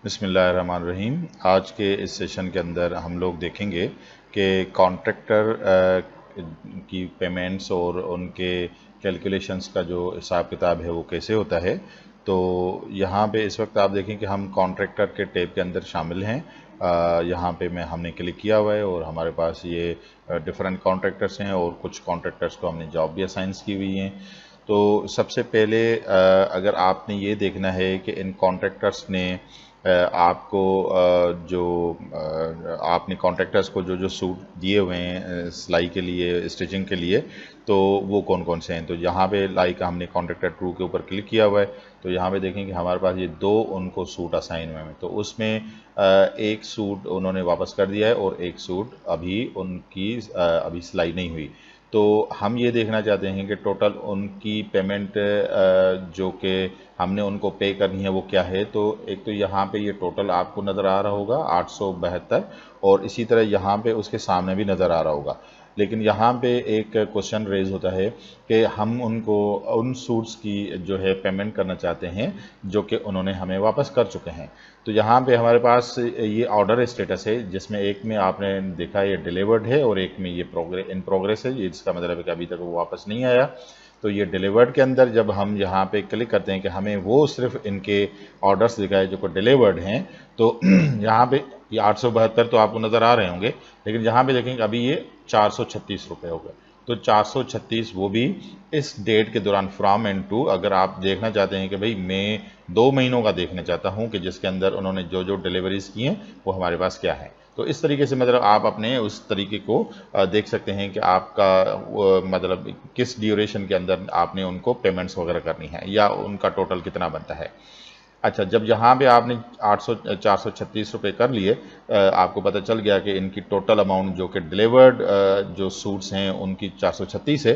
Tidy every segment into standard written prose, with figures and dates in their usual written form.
बिस्मिल्लाहिर्रहमानिर्रहीम। आज के इस सेशन के अंदर हम लोग देखेंगे कि कॉन्ट्रैक्टर की पेमेंट्स और उनके कैलकुलेशंस का जो हिसाब किताब है वो कैसे होता है। तो यहाँ पे इस वक्त आप देखें कि हम कॉन्ट्रैक्टर के टैब के अंदर शामिल हैं। यहाँ पे हमने क्लिक किया हुआ है और हमारे पास ये डिफरेंट कॉन्ट्रैक्टर्स हैं और कुछ कॉन्ट्रैक्टर्स को हमने जॉब भी असाइंस की हुई हैं। तो सबसे पहले अगर आपने ये देखना है कि इन कॉन्ट्रैक्टर्स ने आपको आपने कॉन्ट्रैक्टर्स को जो जो सूट दिए हुए हैं सिलाई के लिए, स्टिचिंग के लिए, तो वो कौन कौन से हैं। तो यहाँ पे लाइक हमने कॉन्ट्रैक्टर 2 के ऊपर क्लिक किया हुआ है। तो यहाँ पे देखें कि हमारे पास ये 2 उनको सूट असाइन हुए हैं। तो उसमें एक सूट उन्होंने वापस कर दिया है और एक सूट अभी उनकी अभी सिलाई नहीं हुई। तो हम ये देखना चाहते हैं कि टोटल उनकी पेमेंट जो कि हमने उनको पे करनी है वो क्या है। तो एक तो यहाँ पे ये टोटल आपको नज़र आ रहा होगा 872, और इसी तरह यहाँ पे उसके सामने भी नज़र आ रहा होगा। लेकिन यहाँ पे एक क्वेश्चन रेज होता है कि हम उनको उन सूट्स की जो है पेमेंट करना चाहते हैं जो कि उन्होंने हमें वापस कर चुके हैं। तो यहाँ पे हमारे पास ये ऑर्डर स्टेटस है, जिसमें एक में आपने देखा ये डिलीवर्ड है और एक में ये इन प्रोग्रेस है। ये इसका मतलब है कि अभी तक वो वापस नहीं आया। तो ये डिलीवर्ड के अंदर जब हम यहाँ पे क्लिक करते हैं कि हमें वो सिर्फ इनके ऑर्डर्स दिखाए जो को डिलीवर्ड हैं, तो यहाँ पे ये 872 तो आपको नज़र आ रहे होंगे, लेकिन यहाँ पे देखेंगे अभी ये 436 रुपये हो गए। तो 436 वो भी इस डेट के दौरान फ्रॉम एंड टू। अगर आप देखना चाहते हैं कि भाई मैं 2 महीनों का देखना चाहता हूँ कि जिसके अंदर उन्होंने जो जो डिलीवरीज की हैं वो हमारे पास क्या है, तो इस तरीके से मतलब आप अपने उस तरीके को देख सकते हैं कि आपका मतलब किस ड्यूरेशन के अंदर आपने उनको पेमेंट्स वगैरह करनी है या उनका टोटल कितना बनता है। अच्छा, जब यहाँ पे आपने 436 रुपये कर लिए, आपको पता चल गया कि इनकी टोटल अमाउंट जो कि डिलीवर्ड जो सूट्स हैं उनकी 436 है।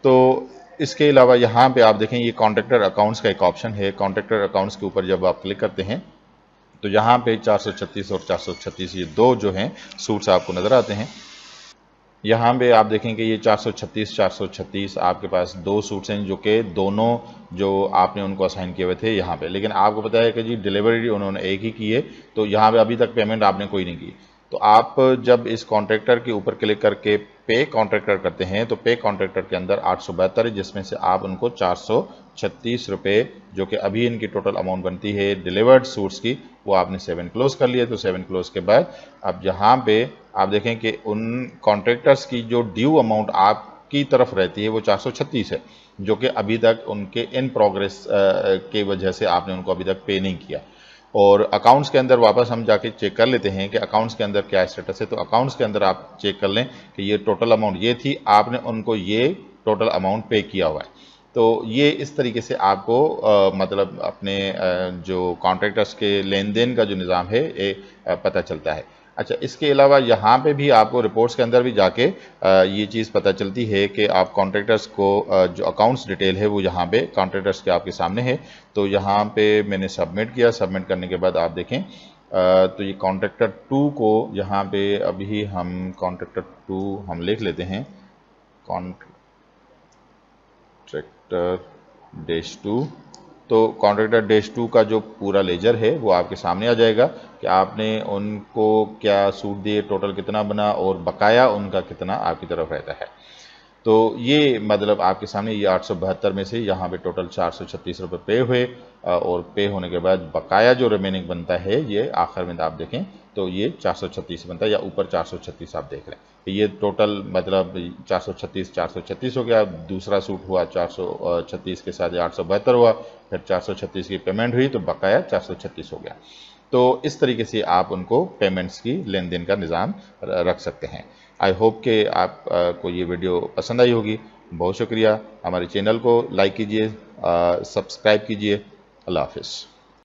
तो इसके अलावा यहाँ पे आप देखें ये कॉन्ट्रैक्टर अकाउंट्स का एक ऑप्शन है। कॉन्ट्रैक्टर अकाउंट्स के ऊपर जब आप क्लिक करते हैं तो यहाँ पे 436 और 436 ये 2 जो हैं सूट्स आपको नज़र आते हैं। यहाँ पे आप देखें कि ये 436 आपके पास 2 सूट्स हैं जो कि दोनों जो आपने उनको असाइन किए हुए थे यहाँ पे। लेकिन आपको पता है कि जी डिलीवरी उन्होंने एक ही की है, तो यहाँ पे अभी तक पेमेंट आपने कोई नहीं की। तो आप जब इस कॉन्ट्रैक्टर के ऊपर क्लिक करके पे कॉन्ट्रैक्टर करते हैं तो पे कॉन्ट्रैक्टर के अंदर 872 है, जिसमें से आप उनको 436 रुपये जो कि अभी इनकी टोटल अमाउंट बनती है डिलीवर्ड सूट्स की, वो आपने 7 क्लोज कर लिए। तो 7 क्लोज के बाद अब यहाँ पे आप देखें कि उन कॉन्ट्रैक्टर्स की जो ड्यू अमाउंट आपकी तरफ रहती है वो 436 है, जो कि अभी तक उनके इन प्रोग्रेस के वजह से आपने उनको अभी तक पे नहीं किया। और अकाउंट्स के अंदर वापस हम जाके चेक कर लेते हैं कि अकाउंट्स के अंदर क्या स्टेटस है। तो अकाउंट्स के अंदर आप चेक कर लें कि ये टोटल अमाउंट ये थी, आपने उनको ये टोटल अमाउंट पे किया हुआ है। तो ये इस तरीके से आपको मतलब अपने जो कॉन्ट्रैक्टर्स के लेन देन का जो निज़ाम है ये पता चलता है। अच्छा, इसके अलावा यहाँ पे भी आपको रिपोर्ट्स के अंदर भी जाके ये चीज़ पता चलती है कि आप कॉन्ट्रैक्टर्स को जो अकाउंट्स डिटेल है वो यहाँ पे कॉन्ट्रैक्टर्स के आपके सामने है। तो यहाँ पे मैंने सबमिट किया। सबमिट करने के बाद आप देखें तो ये कॉन्ट्रैक्टर 2 को यहाँ पे अभी हम कॉन्ट्रैक्टर 2 हम लिख लेते हैं, कॉन्ट्रैक्टर -2। तो कॉन्ट्रैक्टर -2 का जो पूरा लेजर है वो आपके सामने आ जाएगा कि आपने उनको क्या सूट दिए, टोटल कितना बना और बकाया उनका कितना आपकी तरफ रहता है। तो ये मतलब आपके सामने ये 872 में से यहाँ पे टोटल 436 रुपये पे हुए, और पे होने के बाद बकाया जो रिमेनिंग बनता है ये आखिर में आप देखें तो ये 436 बनता है, या ऊपर 436 आप देख लें। ये टोटल मतलब 436 हो गया। दूसरा सूट हुआ 436 के साथ 872 हुआ, फिर 436 की पेमेंट हुई तो बकाया 436 हो गया। तो इस तरीके से आप उनको पेमेंट्स की लेन देन का निज़ाम रख सकते हैं। आई होप कि आप को ये वीडियो पसंद आई होगी। बहुत शुक्रिया। हमारे चैनल को लाइक कीजिए, सब्सक्राइब कीजिए। अल्लाह हाफ़िज़।